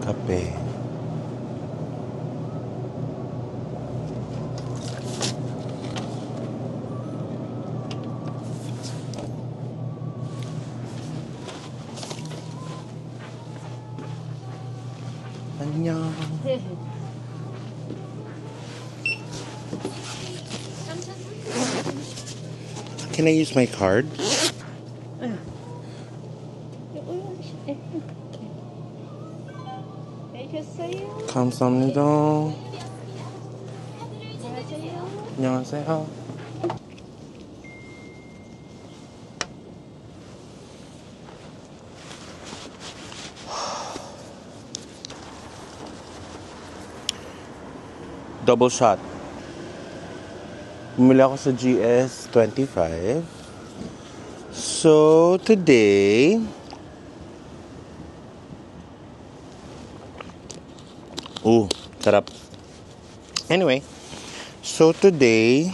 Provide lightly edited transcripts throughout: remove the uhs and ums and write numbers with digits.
Kape. Annyeong. Can I use my card? 감사합니다. 안녕하세요. Double shot. Bumili ako sa GS25. So, today, sarap. Anyway, so today,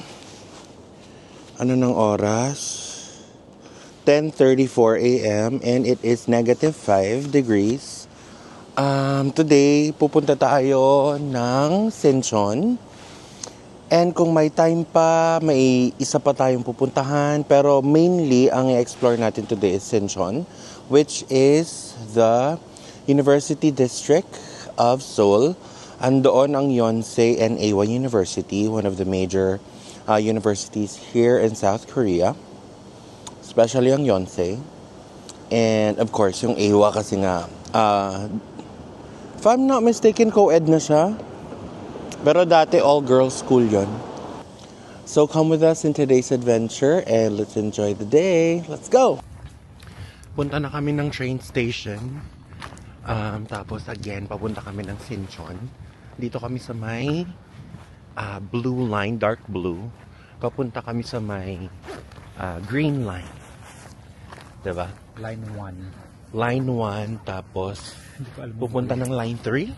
ano ng oras? 10:34 a.m. and it is -5 degrees. Today, pupunta tayo ng Sinchon. And kung may time pa, may isa pa tayong pupuntahan. Pero mainly, ang i-explore natin today is Sinchon, which is the University District of Seoul. Andoon ang Yonsei and Awa University, one of the major universities here in South Korea. Especially ang Yonsei. And of course, yung Awa kasi nga, if I'm not mistaken, co-ed na siya. Pero dati all-girls school yon. So come with us in today's adventure and let's enjoy the day. Let's go! Punta na kami ng train station. Tapos again, papunta kami ng Sinchon. Dito kami sa may blue line, dark blue. Papunta kami sa may green line. Diba? Line 1. Line 1, tapos pupunta ng line 3?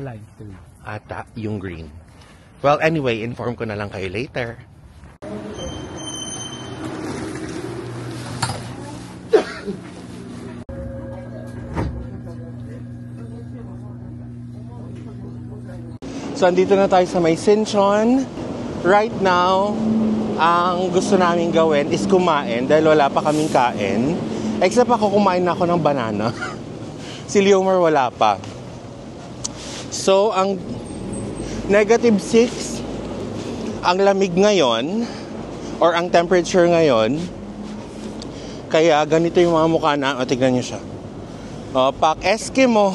Line 3. Ata, yung green. Well, anyway, inform ko na lang kayo later. So, andito na tayo sa may Sinchon. Right now, ang gusto namin gawin is kumain dahil wala pa kaming kain. Except ako, kumain na ako ng banana. Si Leomar wala pa. So, ang -6 ang lamig ngayon or ang temperature ngayon. Kaya ganito yung mga mukha na. O, tignan nyo siya. O, pak Eskimo.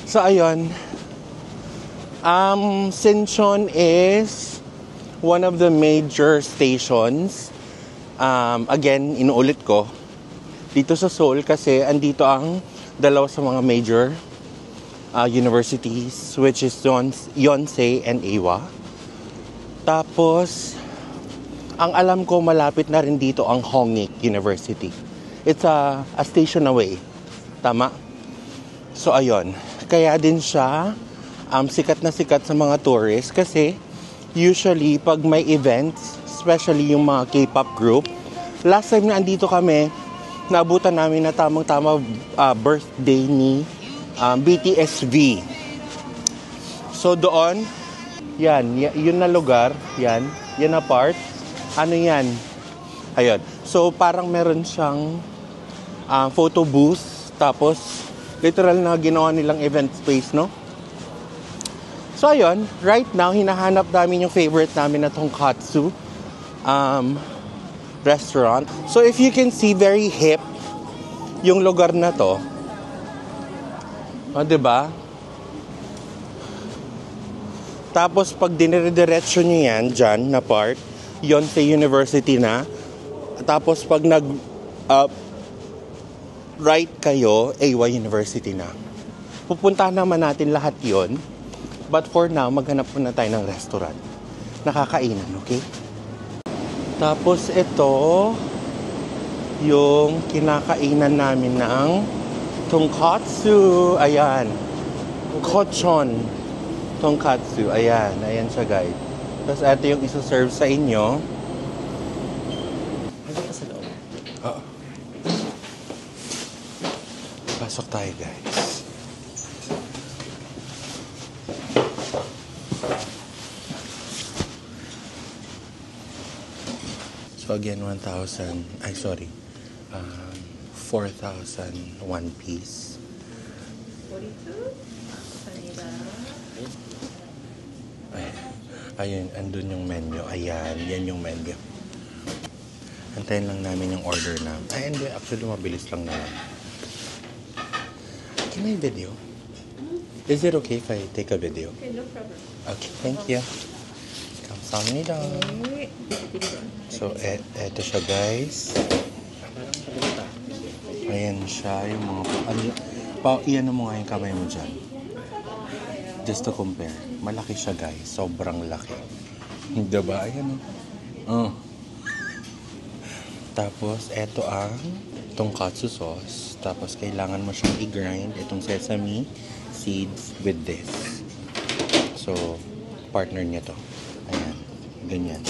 So, ayun. Sinchon is one of the major stations. Again, inuulit ko. Dito sa Seoul kasi andito ang dalawa sa mga major universities, which is Yonsei and Awa. Tapos, ang alam ko malapit na rin dito ang Hongik University. It's a station away. Tama? So, ayun. Kaya din siya sikat na sikat sa mga tourists kasi usually pag may events, especially yung mga K-pop group, last time na andito kami, naabutan namin na tamang-tama birthday ni BTSV. So doon, yun na lugar, yan na part. Ano yan? Ayun. So parang meron siyang photo booth, tapos literal na ginawa nilang event space, no? So ayun, right now, hinahanap namin yung favorite namin na tonkatsu restaurant. So if you can see, very hip yung lugar na to. O, diba? Tapos pag dinire-diretso nyo yan, dyan na part, Yonsei University na. Tapos pag right kayo, Awa University na. Pupuntahan naman natin lahat yon. But for now, maghanap muna tayo ng restaurant. Nakakainan, okay? Tapos ito, yung kinakainan namin ng tonkatsu. Ayan. Kochon. Tonkatsu. Ayan. Ayan siya, guys. Tapos ito yung isa-serve sa inyo. Pasok tayo, guys. So again, 1,000. 4,000 one piece. 42? Ayun, andun yung menu. Ayan, yan yung menu. Antayin lang namin yung order na. Ay, hindi. Actually, mabilis lang naman. Can I video? Is it okay if I take a video? Okay, no problem. Okay, thank you. Kamsahamnida. So, eto siya, guys. Ayan siya, yung mga... iyan mo nga yung kamay mo dyan. Just to compare. Malaki siya, guys. Sobrang laki. Diba? Ayan o. Tapos, eto ang tonkatsu sauce. Tapos, kailangan mo siyang i-grind itong sesame seeds with this. So, partner niya to. Ayan. Ganyan.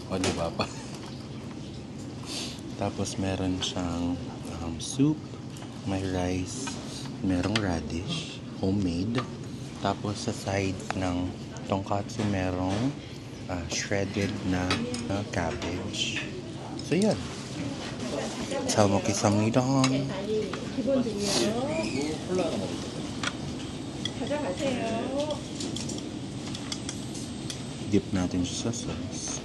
O, diba pa? Tapos, meron siyang soup. May rice. Merong radish. Homemade. Tapos, sa side ng tonkatsu, merong shredded na cabbage. So, yan. 잘 먹겠습니다. 기본들이요. 가져가세요. Dip natin siya sa sauce.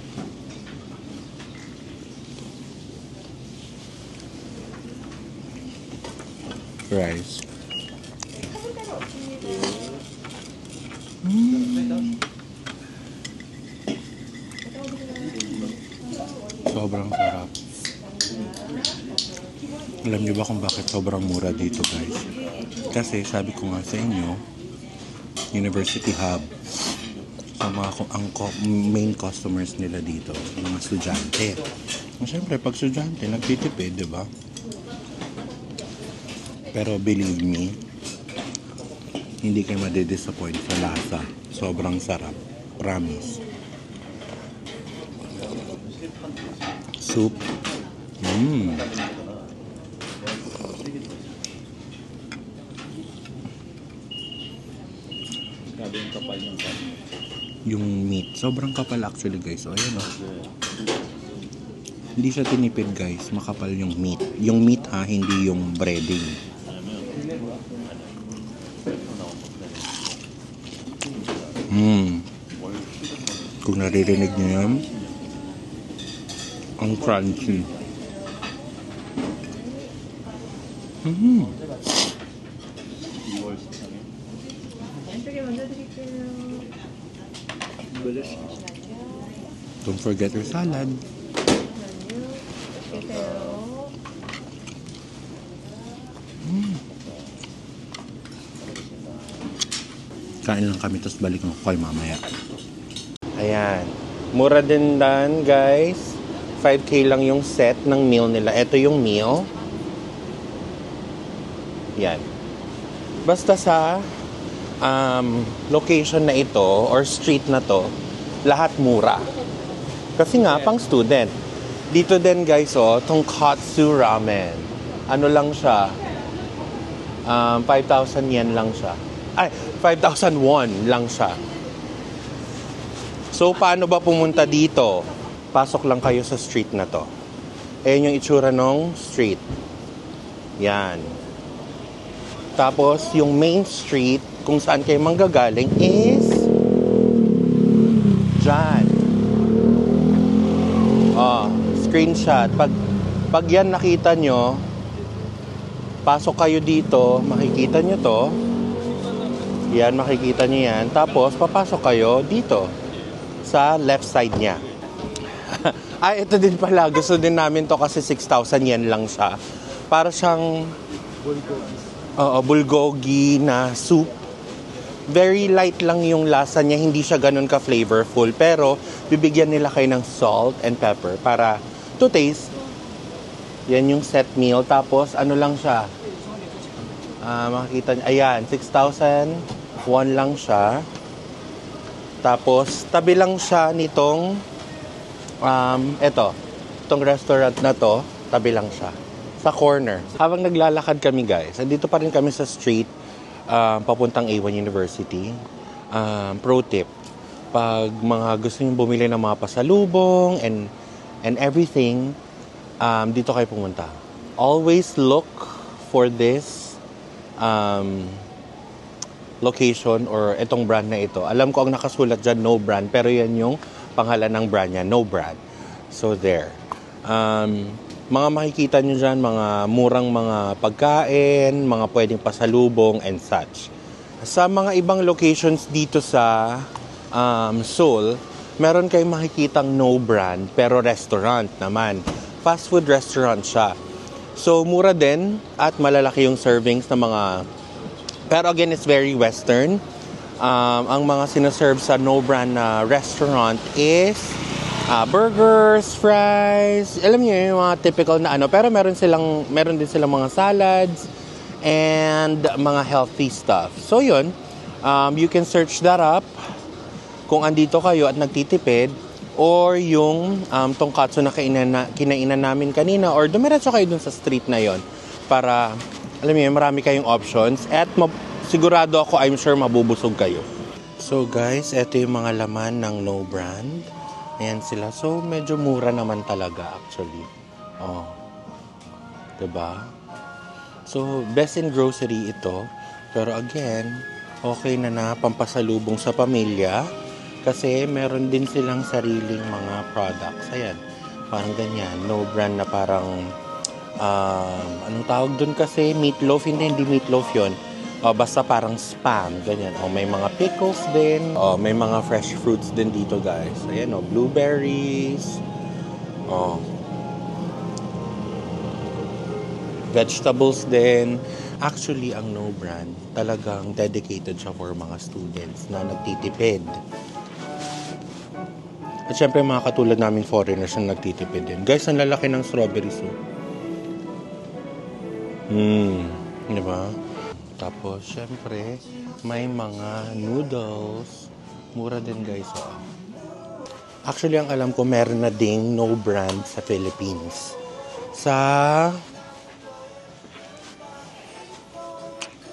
Rice. Sobrang sarap. Alam niyo ba kung bakit sobrang mura dito, guys? Kasi sabi ko nga sa inyo, University Hub. Ang main customers nila dito, yung mga estudyante. Siyempre, pag estudyante, nagtitipid, di ba? Pero believe me, hindi kayo madidisappoint sa lasa. Sobrang sarap. Promise. Soup. Yung meat. Sobrang kapal actually, guys. So, ayan o. Hindi siya tinipid, guys. Makapal yung meat. Yung meat ha, hindi yung breading. Kung naririnig niyo yan, ang crunchy. 왼쪽에 먼저 드릴게요. Don't forget your salad. 잠시만요. 계세요. Kain lang kami, tapos balik ng call mamaya. Ayan. Mura din dan, guys. 5K lang yung set ng meal nila. Ito yung meal. Yan. Basta sa location na ito or street na to, lahat mura. Kasi nga, pang student. Dito din, guys, tonkatsu ramen. Ano lang siya? 5,000 yen lang siya. Ay, 5,000 won lang siya. So, paano ba pumunta dito? Pasok lang kayo sa street na to. Ayan yung itsura ng street. Yan. Tapos, yung main street, kung saan kayo manggagaling is dyan. Screenshot. Pag yan nakita nyo, pasok kayo dito, makikita nyo to. Yan, makikita nyo yan. Tapos, papasok kayo dito sa left side niya. Ito din pala. Gusto din namin to kasi 6,000 yen lang siya. Para siyang bulgogi na soup. Very light lang yung lasa niya. Hindi siya ganun ka-flavorful. Pero, bibigyan nila kayo ng salt and pepper para to taste. Yan yung set meal. Tapos, ano lang siya? Makikita niyo. Ayan, 6,000 won lang siya. Tapos, tabi lang siya nitong itong restaurant na to. Tabi lang siya. Sa corner. Habang naglalakad kami guys, andito pa rin kami sa street papuntang A1 University. Pro tip, pag mga gusto nyo bumili ng mga pasalubong and everything, dito kayo pumunta. Always look for this location or itong brand na ito. Alam ko ang nakasulat dyan, no brand, pero yan yung pangalan ng brand niya, no brand. So there. Mga makikita nyo dyan, mga murang mga pagkain, mga pwedeng pasalubong and such. Sa mga ibang locations dito sa Seoul, meron kayong makikitang no brand pero restaurant naman. Fast food restaurant siya. So mura din at malalaki yung servings ng mga... Pero again, it's very western. Ang mga sinaserve sa no brand na restaurant is burgers, fries, alam niyo yung mga typical na ano, pero meron din silang mga salads and mga healthy stuff. So yun, you can search that up kung andito kayo at nagtitipid, or yung tongkatsu na kinainan namin kanina, or dumiretso kayo dun sa street na yon para, alam niyo, marami kayong options at sigurado ako, I'm sure mabubusog kayo. So guys, eto yung mga laman ng no brand. Ayan sila. So, medyo mura naman talaga actually. Oh. Diba? So, best in grocery ito. Pero again, okay na pampasalubong sa pamilya. Kasi meron din silang sariling mga products. Ayan. Parang ganyan. No brand na parang, anong tawag dun kasi? Meatloaf. Hindi meatloaf yun. Basta parang spam, ganyan. May mga pickles din. May mga fresh fruits din dito, guys. Ayan, blueberries. Vegetables din. Actually, ang no brand, talagang dedicated siya for mga students na nagtitipid. At syempre, mga katulad namin foreigners na nagtitipid din. Guys, ang lalaki ng strawberries, oh. Diba? Tapos, syempre, may mga noodles. Mura din, guys. Oh. Actually, ang alam ko, meron na ding no brand sa Philippines. Sa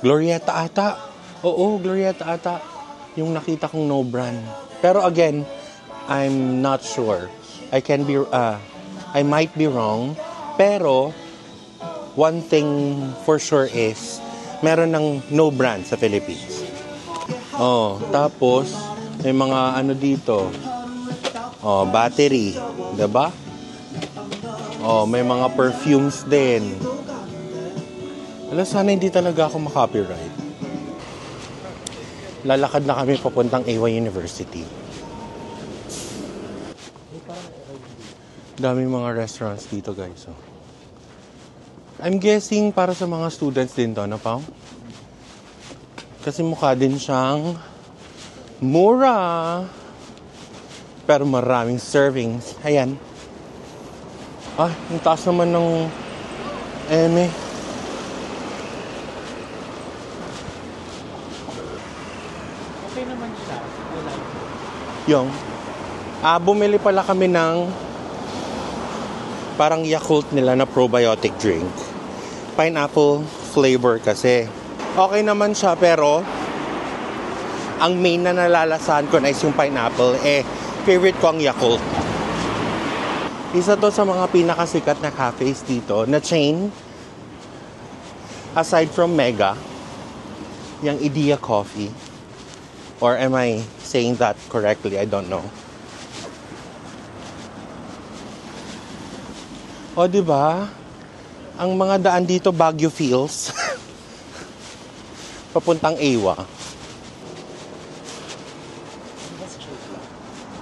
Glorieta ata. Oo, Glorieta ata. Yung nakita kong no brand. Pero again, I'm not sure. I might be wrong. Pero, one thing for sure is, meron ng no brand sa Philippines. Tapos may mga ano dito. Battery, 'di ba? May mga perfumes din. Sana hindi talaga ako ma-copyright. Lalakad na kami papuntang A1 University. Daming mga restaurants dito, guys. I'm guessing para sa mga students din to, na Pao? Kasi mukha din siyang mura. Pero maraming servings. Ayan. Ang taas naman ng eme. Okay naman siya. Yung. Bumili pala kami ng parang Yakult nila na probiotic drink. Pineapple flavor kasi. Okay naman siya, pero ang main na nalalasahan ko na is yung pineapple. Favorite ko ang Yakult. Isa to sa mga pinakasikat na cafes dito na chain. Aside from Mega, yung Idea Coffee. Or am I saying that correctly? I don't know. Diba? Ang mga daan dito, Baguio feels. Papuntang Ewa.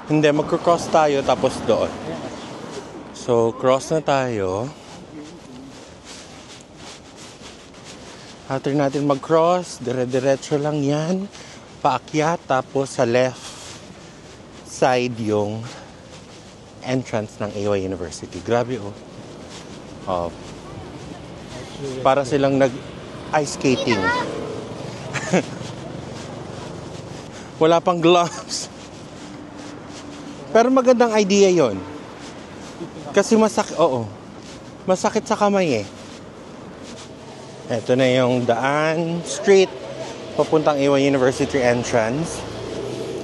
Hindi, magkocross tayo tapos doon. So, cross na tayo. After natin mag-cross, dire-diretso lang yan. Paakyat, tapos sa left side yung entrance ng Ewa University. Grabe, para silang nag-ice skating. Wala pang gloves. Pero magandang idea yon. Kasi masakit sa kamay Ito na yung daan street papuntang Iwa University entrance.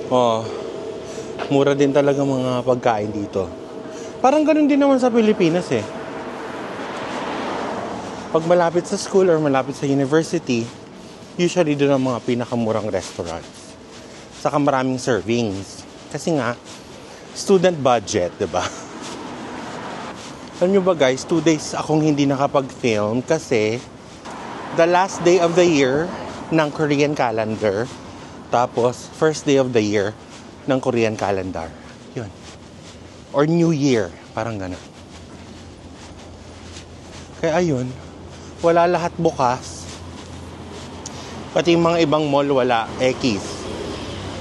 Oh, mura din talaga mga pagkain dito. Parang ganun din naman sa Pilipinas eh. Pag malapit sa school or malapit sa university, usually doon ang mga pinakamurang restaurants. Saka maraming servings. Kasi nga, student budget, diba? Alam nyo ba guys, 2 days akong hindi nakapag-film kasi the last day of the year ng Korean calendar, tapos first day of the year ng Korean calendar. Yun. Or New Year, parang gano'n. Kaya ayun, wala lahat bukas. Pati yung mga ibang mall wala, ekis.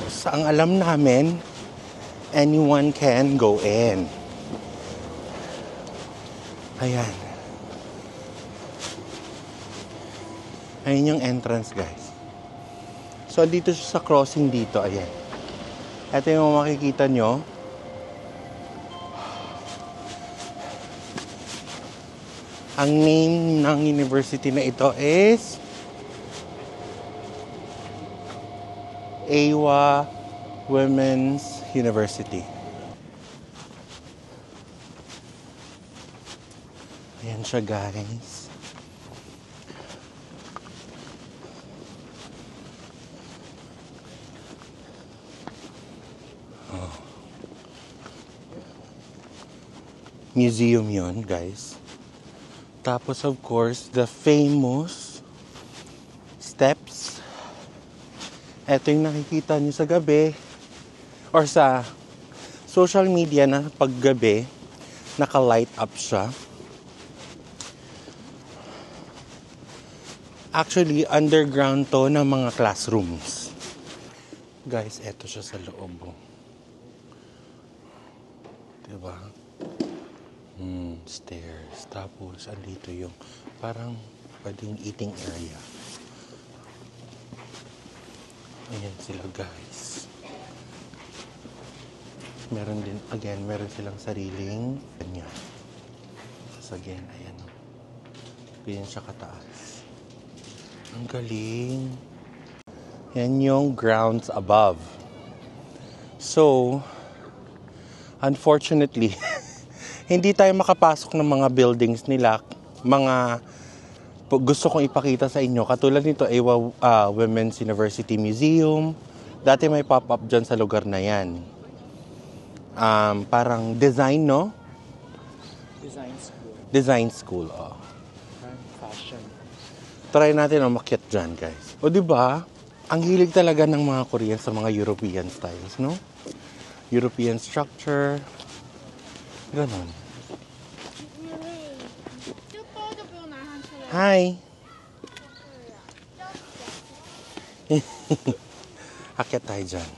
Sa ang alam namin, anyone can go in. Ayan. Ayan yung entrance, guys. So, dito siya sa crossing dito, ayan. Ito yung makikita nyo. Ang name ng university na ito is Ewha Women's University. Ayan siya, guys. Oh. Museum yon, guys. Tapos, of course, the famous steps. Ito yung nakikita nyo sa gabi or sa social media na paggabi, naka-light up siya. Actually, underground to ng mga classrooms. Guys, eto siya sa loob. Diba? Stairs. Tapos, andito yung parang pwedeng eating area. Ayan sila, guys. Meron din, again, meron silang sariling kanya. Tapos again, ayan. Ganyan siya kataas. Ang galing. Yan yung grounds above. So, unfortunately, hindi tayo makapasok ng mga buildings nila, mga gusto kong ipakita sa inyo. Katulad nito, Ewha Women's University Museum. Dati may pop-up dyan sa lugar na yan. Parang design, no? Design school. Design school, oh. And fashion. Try natin ang makyat dyan, guys. O, diba? Ang hilig talaga ng mga Korean sa mga European styles, no? European structure. Ganon. Hi! Akyat tayo dyan.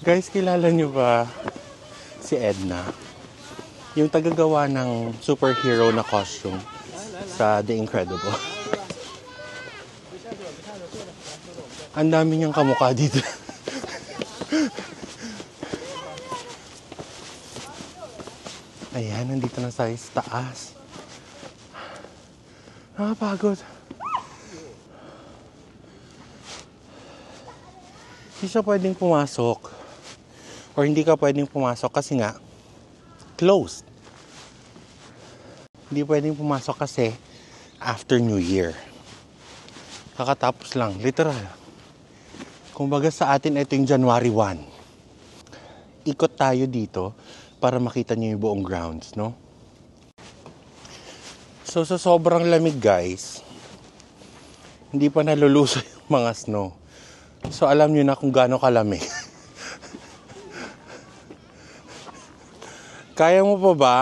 Guys, kilala nyo ba si Edna? Yung tagagawa ng superhero na costume sa The Incredible. Ang dami niyang kamukha dito. Ayan, nandito na tayo sa taas. Nakapagod. Hindi siya pwedeng pumasok. Or hindi ka pwedeng pumasok kasi nga, closed. Hindi pwedeng pumasok kasi after New Year. Kakatapos lang, literal. Kumbaga sa atin, ito yung January 1. Ikot tayo dito para makita niyo yung buong grounds, no? So, sa sobrang lamig, guys, hindi pa naluluso yung mga snow. So, alam niyo na kung gaano kalamig. Kaya mo pa ba,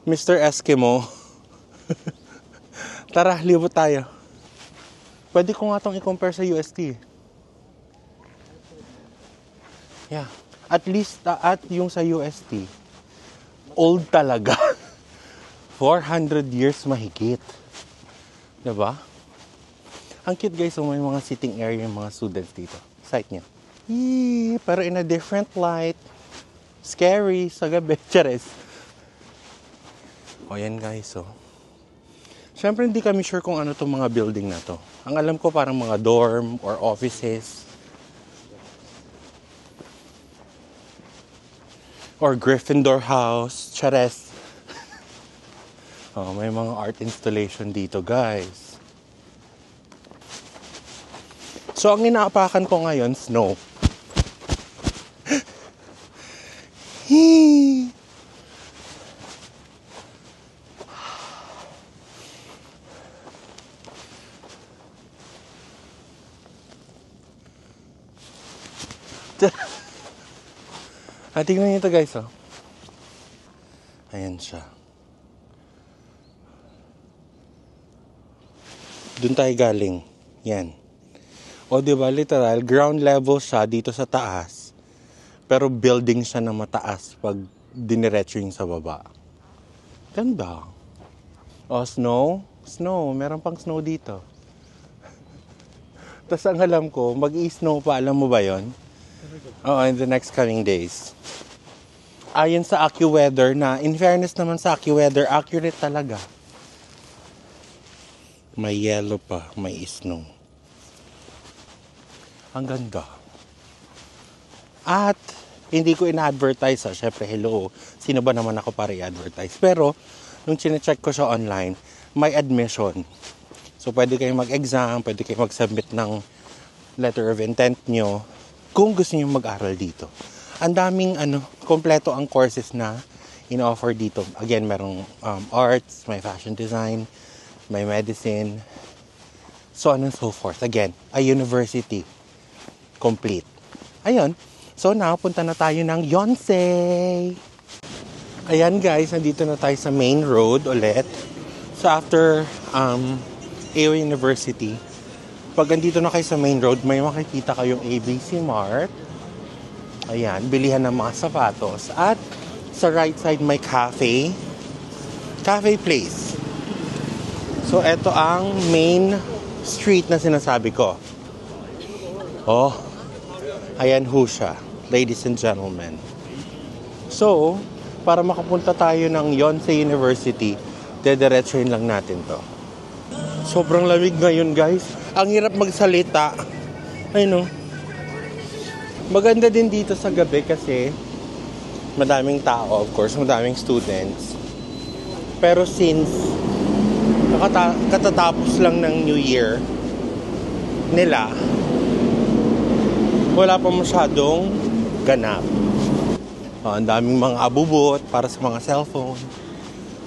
Mr. Eskimo? Tara, libot tayo. Pwede ko nga itong i-compare sa UST. Yeah. At least, at yung sa UST, old talaga. 400 years mahigit. Diba? Ang cute, guys. So, may mga sitting area yung mga students dito. Site niya. Yee, pero in a different light. Scary sa gabi. Chares. O yan, guys. So, Siyempre, hindi kami sure kung ano itong mga building na to. Ang alam ko parang mga dorm or offices. Or Gryffindor House. Chares. Oh, may mga art installation dito, guys. So, ang inaapakan ko ngayon, snow. Tingnan niyo ito, guys, oh. Ayan siya. Doon tayo galing. Yan. O, diba, literal, ground level siya dito sa taas. Pero building siya na mataas pag diniretso yung sa baba. Ganda. O, snow. Snow. Meron pang snow dito. Tapos ang alam ko, mag-i-snow pa. Alam mo ba yon? Oo, in the next coming days. Ayon sa AccuWeather na, in fairness naman sa AccuWeather, accurate talaga. May yellow pa, may snow. Ang ganda. At, hindi ko ina-advertise, syempre, hello, sino ba naman ako para i-advertise? Pero, nung chinecheck ko siya online, may admission. So, pwede kayong mag-exam, pwede kayong mag-submit ng letter of intent nyo, kung gusto nyo mag-aral dito. Ang daming, kompleto ang courses na in-offer dito. Again, merong arts, may fashion design, may medicine, so on and so forth. Again, a university. Complete. Ayun. So, punta na tayo ng Yonsei. Ayan, guys. Nandito na tayo sa main road ulit. So, after AO University, pag andito na kayo sa main road, may makikita kayong ABC Mart. Ayan. Bilihan ng mga sapatos. At sa right side, may cafe. Cafe place. So, eto ang main street na sinasabi ko. Oh, ayan ho siya, ladies and gentlemen. So, para makapunta tayo ng Yonsei University, dediretsuhin lang natin to. Sobrang lamig ngayon, guys. Ang hirap magsalita. Ayun, oh. Maganda din dito sa gabi kasi madaming tao, of course, madaming students. Pero since katatapos lang ng New Year nila, wala pa masyadong ganap. Ang daming mga abubot para sa mga cellphone.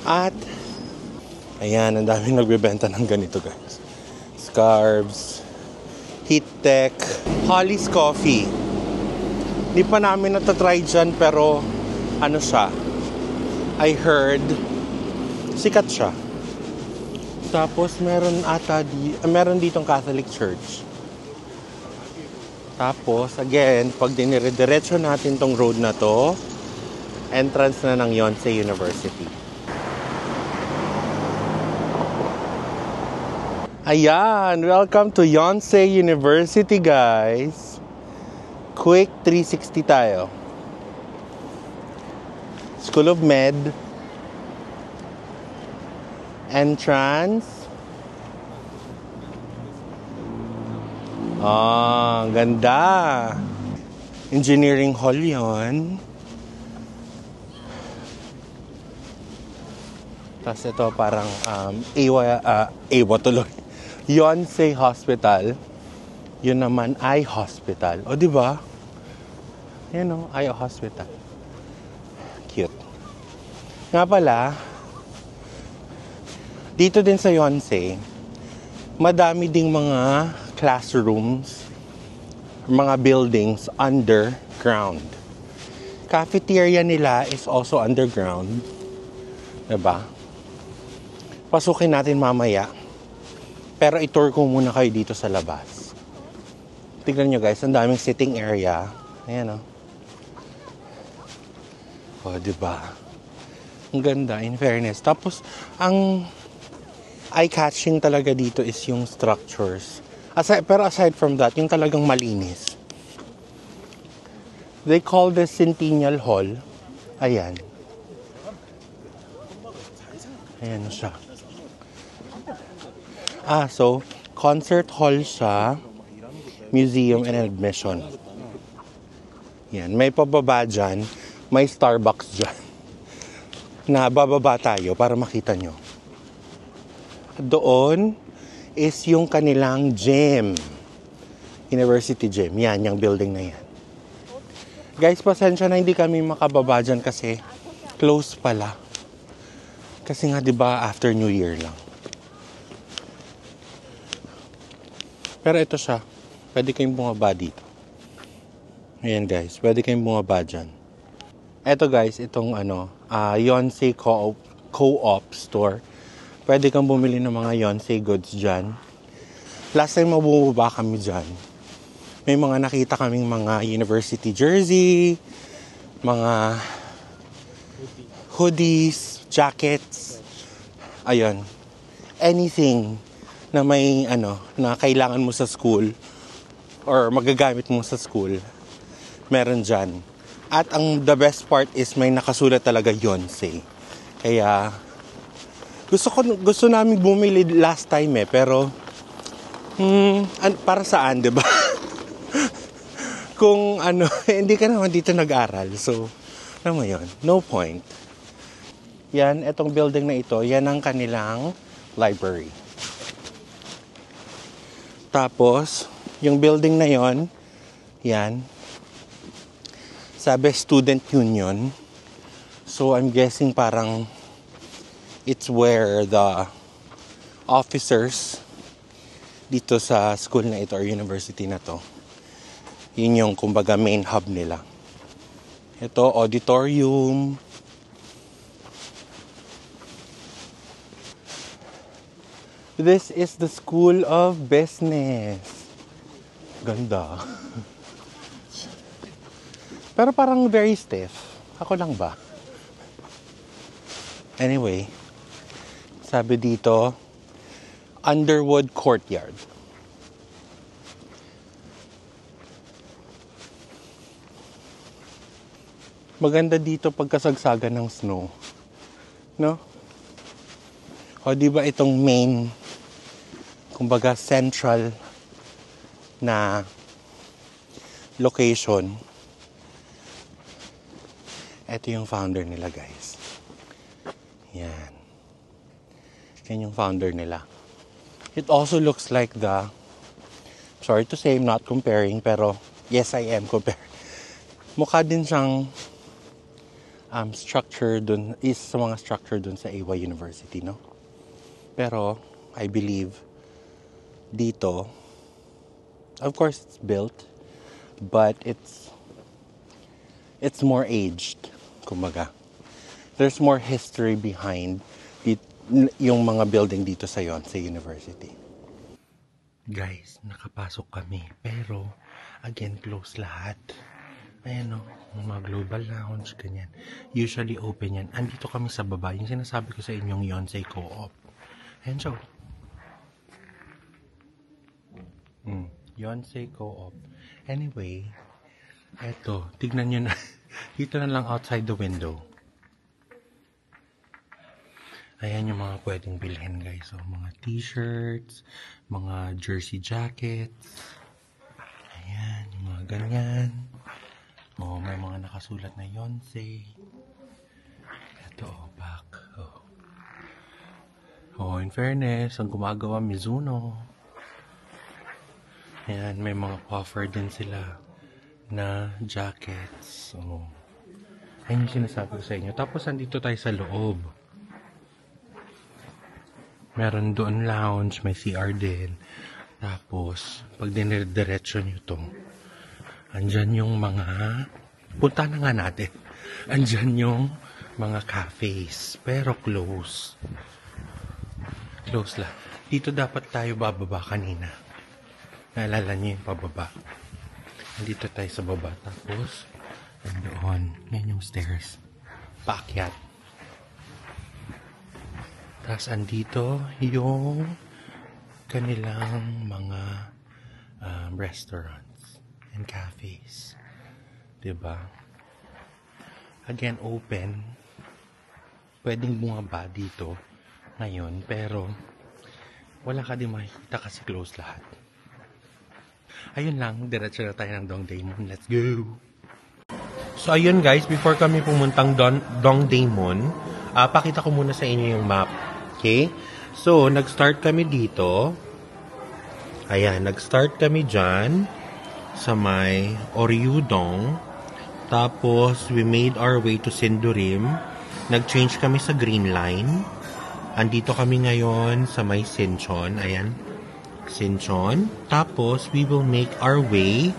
At ayan, ang daming nagbebenta ng ganito, guys. Scarves, Heat Tech, Holly's Coffee. Di pa namin natatry dyan, pero siya, I heard sikat siya. Tapos meron ditong Catholic Church. Tapos again, pag dinire-diretso natin tong road na to, entrance na ng Yonsei University. Ayan, welcome to Yonsei University, guys. Quick 360 tayo. School of Med. Entrance. Ganda. Engineering hall yon. Tapos ito parang AWA tuloy. Yonsei Hospital. Yun naman Eye Hospital. O, di ba? Yan o, Eye Hospital. Cute. Nga pala, dito din sa Yonsei, madami ding mga classrooms, mga buildings underground. Cafeteria nila is also underground. Diba? Pasukin natin mamaya. Pero i-tour ko muna kayo dito sa labas. Tignan nyo, guys, ang daming sitting area. Ayan, o. O, diba? Ang ganda, in fairness. Tapos, ang eye-catching talaga dito is yung structures. Pero aside from that, yung talagang malinis. They call this Centennial Hall. Ayan. Ayan siya. So, concert hall siya, museum and admission. Yan, may pababa dyan, may Starbucks dyan. Na bababa tayo para makita nyo. Doon is yung kanilang gym. University gym. Yan, yung building na yan. Guys, pasensya na hindi kami makababa dyan kasi close pala. Kasi nga 'di ba after New Year lang. Pero ito siya. Pwede kayong bumaba dito. Ayan guys, pwede kayong bumaba dyan. Ito guys, itong Yonsei Co-op store. Pwede kang bumili ng mga Yonsei goods dyan. Last time mabubaba kami dyan, may mga nakita kaming mga university jersey, mga hoodies, jackets, ayun, anything na may na kailangan mo sa school or magagamit mo sa school, meron dyan. At the best part is may nakasulat talaga Yonsei. Kaya gusto namin bumili last time pero para saan, 'di ba? Kung hindi ka naman dito nag-aral. So, alam mo yun, no point. Yan, etong building na ito, yan ang kanilang library. Tapos, yung building na yon, yan, sabi Student Union. So, I'm guessing parang it's where the officers dito sa school na ito or university na to, yun yung kumbaga main hub nila. Ito, auditorium. This is the School of Business. Ganda. Pero parang very stiff. Ako lang ba? Anyway, sabi dito, Underwood Courtyard. Maganda dito pagkasagsagan ng snow. No? O di ba itong main, kumbaga central na location. Ito yung founder nila, guys. Yan. Yan yung founder nila. It also looks like sorry to say I'm not comparing, pero yes, I am comparing. Mukha din siyang structure dun, is sa mga structure dun sa AY University, no? Pero, I believe, dito, of course, it's built, but it's more aged, kumbaga. There's more history behind yung mga building dito sa Yonsei University. Guys, nakapasok kami, pero, again, close lahat. Ayan o, mga global lounge, ganyan. Usually open yan. Andito kami sa baba. Yung sinasabi ko sa inyong Yonsei Co-op. Ayan siya. Yonsei Co-op. Anyway, eto, tignan nyo na. Dito na lang outside the window. Ayan yung mga pwedeng bilhin, guys. So, mga t-shirts, mga jersey jackets. Ayan, yung mga ganyan. May mga nakasulat na Yonsei. Ito, back. In fairness, ang gumagawa Mizuno. Ayan, may mga puffer din sila na jackets. Ayan yung sinasabi ko sa inyo. Tapos, andito tayo sa loob. Meron doon lounge, may CR din. Tapos, pag dinidiretso nyo to, andyan yung mga, punta na nga natin. Andyan yung mga cafes, pero close. Close lang. Dito dapat tayo bababa kanina. Naalala niyo yung pababa. Dito tayo sa baba. Tapos, doon. Yan yung stairs. Paakyat. Tapos, andito yung kanilang mga restaurants and cafes. Diba? Again, open. Pwedeng bumaba dito ngayon, pero Wala ka din makikita kasi close lahat. Ayun lang, diretso na tayo ng Dongdaemun. Let's go! So ayun guys, before kami pumuntang Dongdaemun, pakita ko muna sa inyo yung map. Okay? So, nag-start kami dito. Ayan, nag-start kami dyan sa may Oryudong. Tapos, we made our way to Sindurim. Nag-change kami sa Green Line. Andito kami ngayon sa may Sinchon. Ayan. Sinchon. Tapos, we will make our way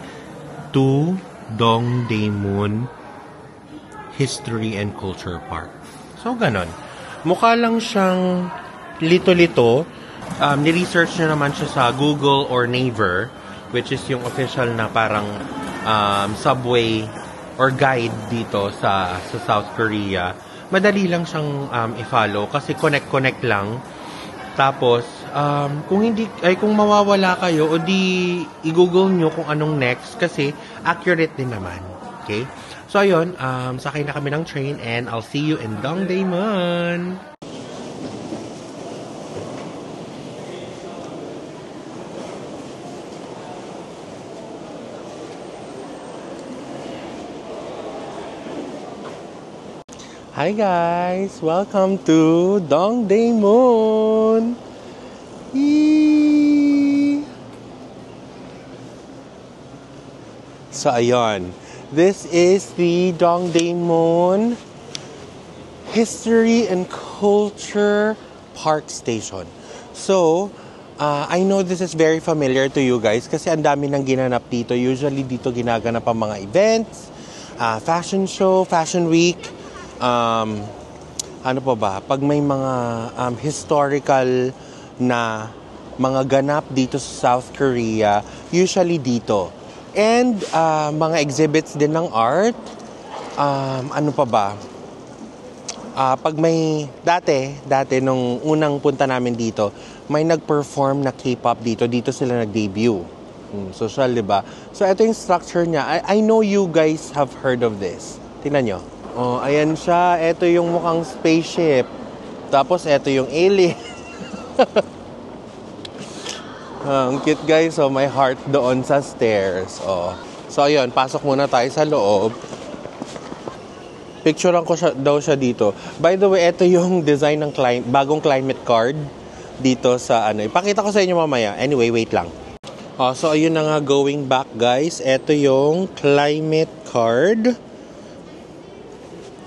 to Dongdaemun History and Culture Park. So, ganon. Mukha lang siyang lito-lito. Ni-research nyo naman siya sa Google or Naver, which is yung official na parang subway or guide dito sa South Korea. Madali lang siyang i-follow kasi connect lang. Tapos kung mawawala kayo o di i-google nyo kung anong next kasi accurate din naman. Okay? So ayun, sakay na kami ng train and I'll see you in Dongdaemun. Hi guys! Welcome to Dongdaemun! Yee! So ayun, this is the Dongdaemun History and Culture Park Station. So, I know this is very familiar to you guys kasi ang dami nang ginanap dito. Usually dito ginaganap ang mga events, fashion show, fashion week, ano pa ba? Pag may mga historical na mga ganap dito sa South Korea, usually dito. And mga exhibits din ng art. Ano pa ba? Pag may dati nung unang punta namin dito, may nag-perform na K-pop dito sila nag-debut. Social, 'di ba? So ito yung structure niya. I know you guys have heard of this. Tingnan nyo. Oh, ayan siya. Ito yung mukhang spaceship. Tapos, ito yung alien. Ang cute guys. So, may heart doon sa stairs. Oh. So, ayun. Pasok muna tayo sa loob. Picturean ko daw siya dito. By the way, ito yung design ng bagong climate card dito sa ano. Ipakita ko sa inyo mamaya. Anyway, wait lang. Oh, so, ayun na nga. Going back guys. Ito yung climate card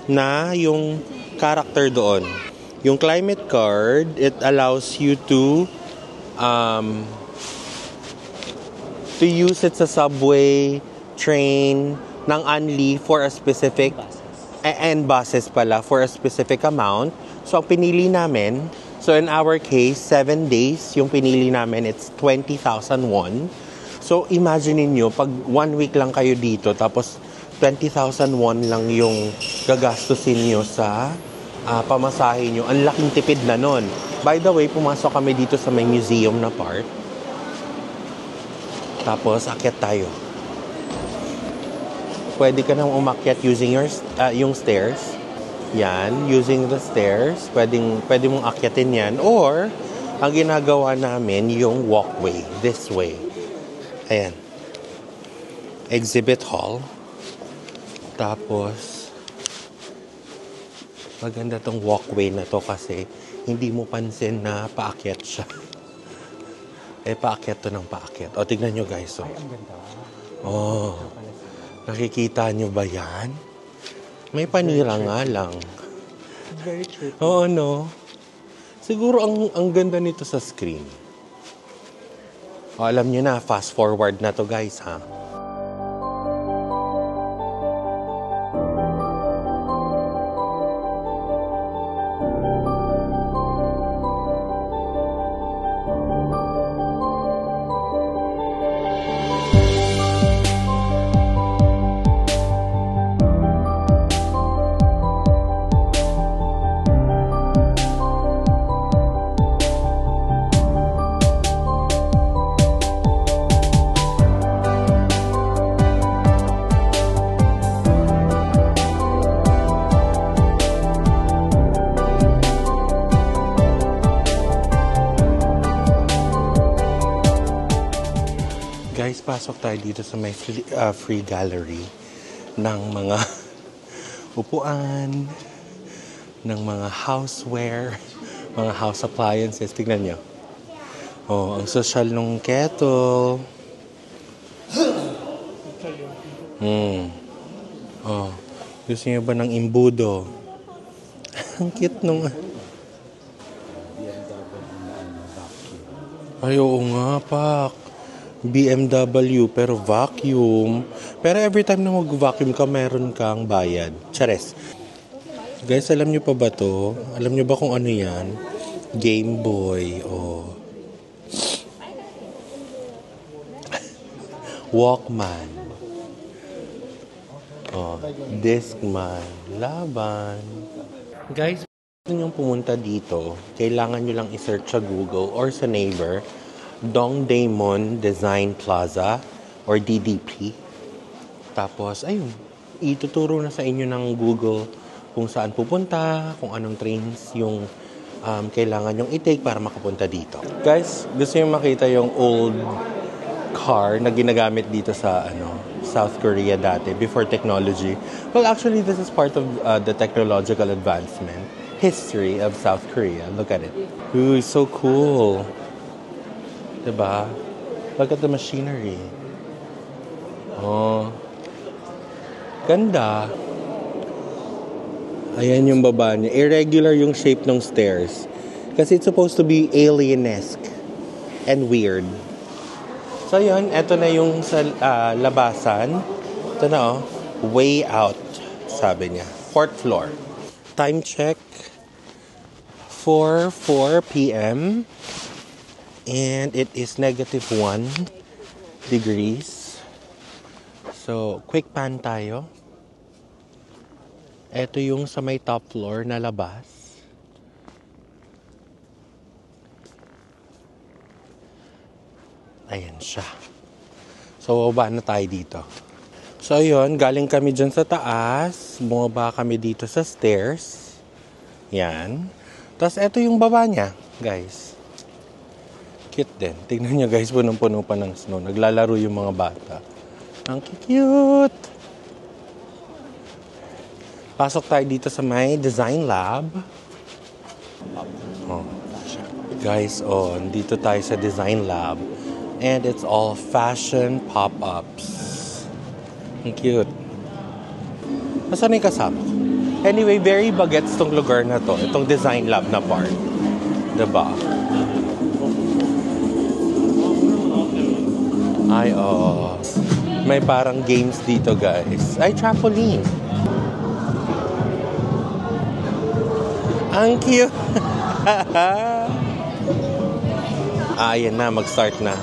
na yung character doon. Yung climate card, it allows you to use it sa subway, train, ng only for a specific and buses pala for a specific amount. So, ang pinili namin, so in our case, 7 days, yung pinili namin, it's 20,000 won. So, imagine niyo pag 1 week lang kayo dito, tapos 20,000 won lang yung gagastusin nyo sa pamasahe nyo. Ang laking tipid na nun. By the way, pumasok kami dito sa may museum na part. Tapos, akyat tayo. Pwede ka nang umakyat using yung stairs. Yan, using the stairs. Pwede mong akyatin yan. Or, ang ginagawa namin, yung walkway. This way. Ayan. Exhibit hall. Tapos, maganda tong walkway na to kasi hindi mo pansin na paakyat siya. Paakyat to ng paakyat. O, tignan nyo guys. Ay, ang ganda. Oh, nakikita nyo ba yan? May panira nga lang. Very trippy. Oo, no? Siguro ang ganda nito sa screen. O, alam nyo na, fast forward na to guys, ha? Guys, pasok tayo dito sa may free gallery ng mga upuan, ng mga houseware, mga house appliances. Tignan nyo. Oh, ang social nung kettle. Oh, gusto niyo ba ng imbudo? Ang cute nung... Ay, oo nga, Pak. BMW, pero vacuum. Pero every time na mag-vacuum ka, meron kang bayad. Chares. Guys, alam nyo pa ba to? Alam nyo ba kung ano yan? Game Boy. Oh. Walkman. Oh. Discman. Laban. Guys, kung nyo pumunta dito, kailangan nyo lang i-search sa Google or sa Naver, Dongdaemun Design Plaza or DDP. Tapos, ayun, ituturo na sa inyo ng Google kung saan pupunta, kung anong trains yung kailangan yung i-take para makapunta dito. Guys, gusto nyo makita yung old car na ginagamit dito sa South Korea dati, before technology. Well, actually, this is part of the technological advancement history of South Korea. Look at it. Ooh, it's so cool. Diba? Look at the machinery. Oh. Ganda. Ayan yung baba niya. Irregular yung shape ng stairs. Kasi it's supposed to be alien-esque and weird. So yun, eto na yung sa labasan. Ito na oh. Way out, sabi niya. 4th floor. Time check. 4 p.m. And it is -1 degrees. So, quick pan tayo. Ito yung sa may top floor na labas. Ayan siya. So, baba na tayo dito. So, yun. Galing kami dyan sa taas. Bumaba kami dito sa stairs. Yan. Tapos, ito yung baba niya, guys. Cute din. Tignan nyo, guys. Punong-puno pa ng snow. Naglalaro yung mga bata. Ang cute! Pasok tayo dito sa may design lab. Oh. Guys, dito tayo sa design lab. And it's all fashion pop-ups. Ang cute. Nasaan yung kasama? Anyway, very bagets tong lugar na to. Itong design lab na part. Diba? Ay, may parang games dito, guys. Ay, trampoline. Ang cute. Ayan na, mag-start na.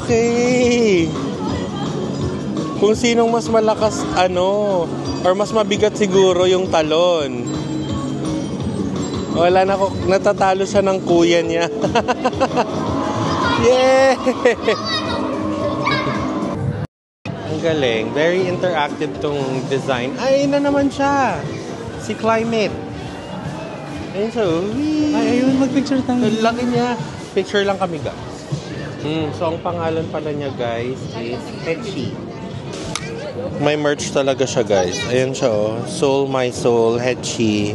Okay. Kung sinong mas malakas, or mas mabigat siguro yung talon. Wala na ako, natatalo siya ng kuya niya. Yay! Ang galing. Very interactive tong design. Ay, na naman siya. Si Climate. Ayun siya. Ay, ayun, mag-picture tayo. Laki niya. Picture lang kami, guys. So, ang pangalan pala niya, guys, is Hechi. May merch talaga siya, guys. Ayan siya, oh. Soul My Soul, Hechi.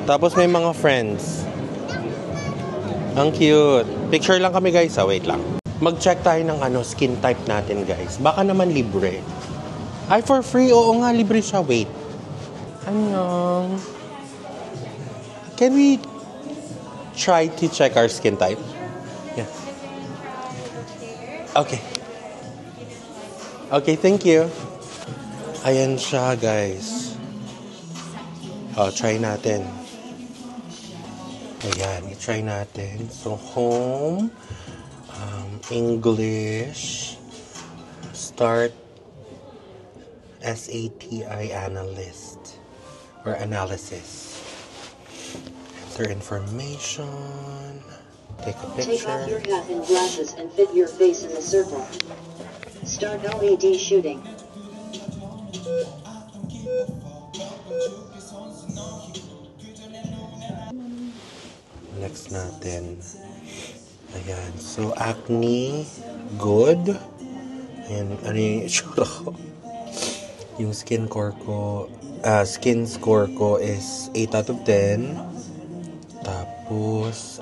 Tapos may mga friends. Ang cute. Picture lang kami, guys, ha. Wait lang. Mag-check tayo ng skin type natin, guys. Baka naman libre. Ay, for free. Oo nga, libre siya. Wait. Annyeong. Can we try to check our skin type? Yeah. Okay. Okay, thank you. Ayan siya, guys. Try natin. Ayan, i-try natin. So, home, English, start, SATI analyst, or analysis. Enter information. Take a Take off your picture. hat and glasses and fit your face in the circle. Start LED shooting. Next natin. Ayan. So, acne, good. And ano yung itsura ko? Yung skin score ko is 8 out of 10. Tapos,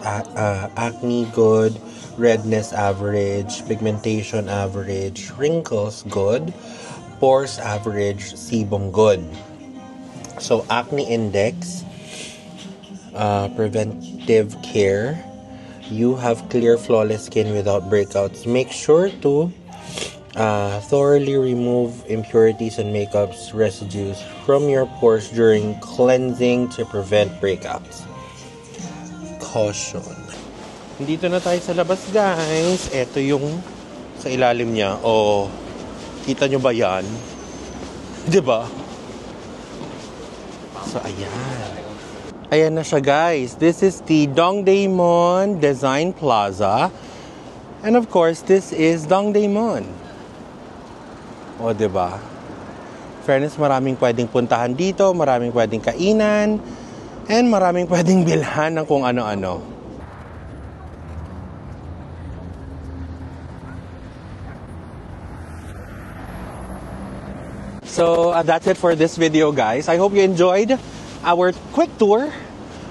acne good, redness average, pigmentation average, wrinkles good, pores average, sebum good. So, acne index, preventive care, you have clear, flawless skin without breakouts. Make sure to thoroughly remove impurities and makeups residues from your pores during cleansing to prevent breakouts. Caution. Dito na tayo sa labas, guys. Ito yung sa ilalim niya. Oh, kita nyo ba yan? Diba? So, ayan. Ayan na siya, guys. This is the Dongdaemun Design Plaza. And of course, this is Dongdaemun. O, diba? Fairness, maraming pwedeng puntahan dito, maraming pwedeng kainan, and maraming pwedeng bilhan ng kung ano-ano. So, that's it for this video, guys. I hope you enjoyed our quick tour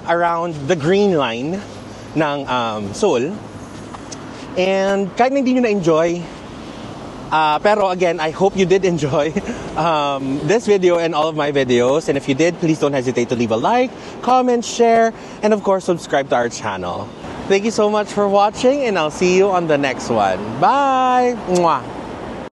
around the Green Line ng Seoul. And kahit hindi nyo na-enjoy, pero again, I hope you did enjoy this video and all of my videos. And if you did, please don't hesitate to leave a like, comment, share, and of course, subscribe to our channel. Thank you so much for watching, and I'll see you on the next one. Bye! Mwah!